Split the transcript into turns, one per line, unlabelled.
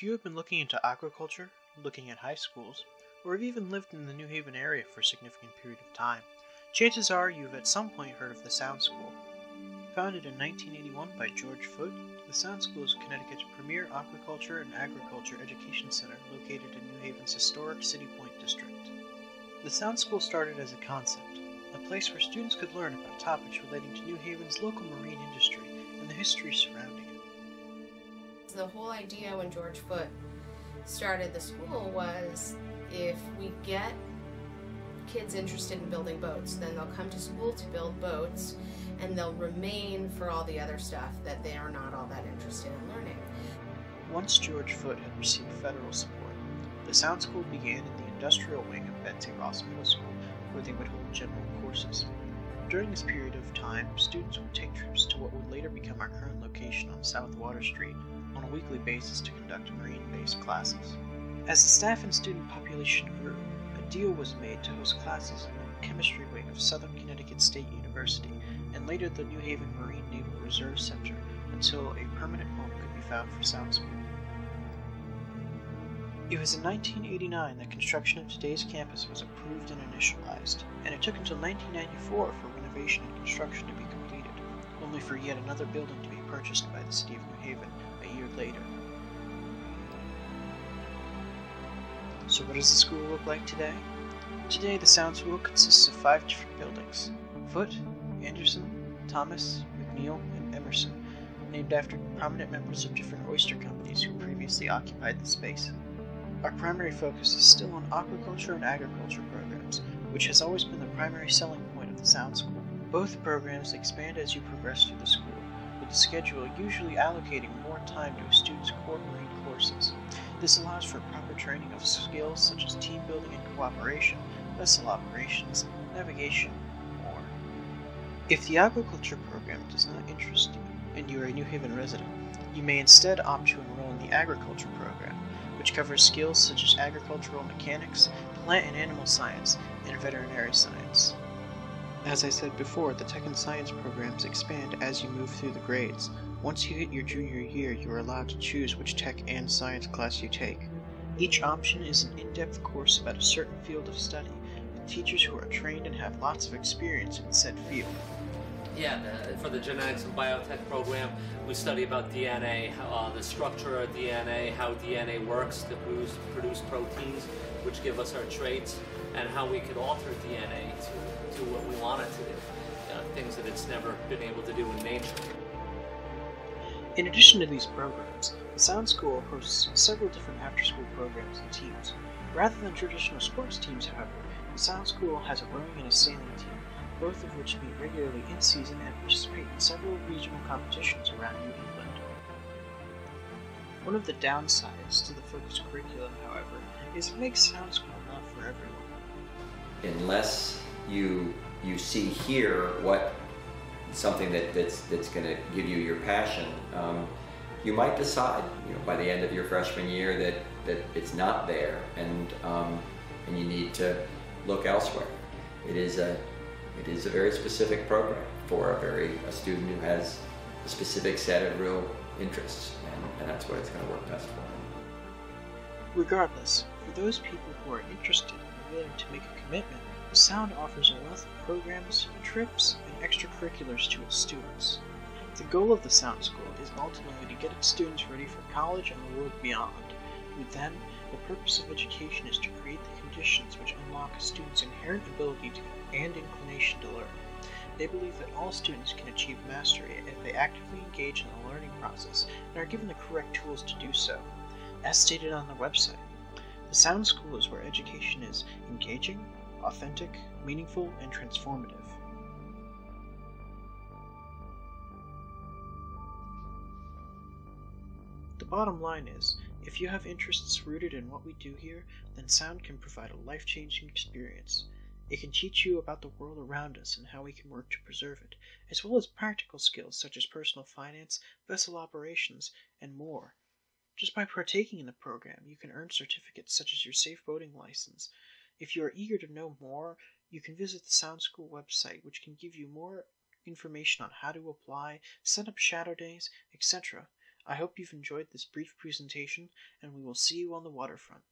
If you have been looking into aquaculture, looking at high schools, or have even lived in the New Haven area for a significant period of time, chances are you have at some point heard of the Sound School. Founded in 1981 by George Foote, the Sound School is Connecticut's premier aquaculture and agriculture education center located in New Haven's historic City Point district. The Sound School started as a concept, a place where students could learn about topics relating to New Haven's local marine industry and the history surrounding it.
The whole idea when George Foote started the school was, if we get kids interested in building boats, then they'll come to school to build boats and they'll remain for all the other stuff that they are not all that interested in learning.
Once George Foote had received federal support, the Sound School began in the industrial wing of Betsy Ross Middle School, where they would hold general courses. During this period of time, students would take trips to what would later become our current location on South Water Street on a weekly basis to conduct marine-based classes. As the staff and student population grew, a deal was made to host classes in the chemistry wing of Southern Connecticut State University and later the New Haven Marine Naval Reserve Center until a permanent home could be found for Sound School. It was in 1989 that construction of today's campus was approved and initialized, and it took until 1994 for renovation and construction to be completed, only for yet another building to be purchased by the City of New Haven a year later. So what does the school look like today? Today the Sound School consists of 5 different buildings: Foote, Anderson, Thomas, McNeil, and Emerson, named after prominent members of different oyster companies who previously occupied the space. Our primary focus is still on aquaculture and agriculture programs, which has always been the primary selling point of the Sound School. Both programs expand as you progress through the school, with the schedule usually allocating more time to a student's core marine courses. This allows for proper training of skills such as team building and cooperation, vessel operations, navigation, and more. If the aquaculture program does not interest you, and you are a New Haven resident, you may instead opt to enroll in the agriculture program, which covers skills such as agricultural mechanics, plant and animal science, and veterinary science. As I said before, the Tech and Science programs expand as you move through the grades. Once you hit your junior year, you are allowed to choose which Tech and Science class you take. Each option is an in-depth course about a certain field of study, with teachers who are trained and have lots of experience in said field.
Yeah, for the genetics and biotech program, we study about DNA, the structure of DNA, how DNA works to produce proteins, which give us our traits, and how we could alter DNA to what we want it to do, things that it's never been able to do in nature.
In addition to these programs, the Sound School hosts several different after-school programs and teams. Rather than traditional sports teams, however, the Sound School has a rowing and a sailing team, both of which meet regularly in season and participate in several regional competitions around New England. One of the downsides to the focused curriculum, however, is it makes Sound School not for everyone.
Unless you see here what something that's going to give you your passion, you might decide, by the end of your freshman year that it's not there, and you need to look elsewhere. It is a very specific program for a student who has a specific set of real interests, and that's what it's going to work best for.
Regardless, for those people who are interested and willing to make a commitment, the Sound offers a wealth of programs, trips, and extracurriculars to its students. The goal of the Sound School is ultimately to get its students ready for college and the world beyond. With them, the purpose of education is to create the conditions which unlock a student's inherent ability to and inclination to learn. They believe that all students can achieve mastery if they actively engage in the learning process and are given the correct tools to do so. As stated on their website, the Sound School is where education is engaging, authentic, meaningful, and transformative. The bottom line is, if you have interests rooted in what we do here, then Sound can provide a life-changing experience. It can teach you about the world around us and how we can work to preserve it, as well as practical skills such as personal finance, vessel operations, and more. Just by partaking in the program, you can earn certificates such as your safe boating license. If you are eager to know more, you can visit the Sound School website, which can give you more information on how to apply, set up shadow days, etc. I hope you've enjoyed this brief presentation, and we will see you on the waterfront.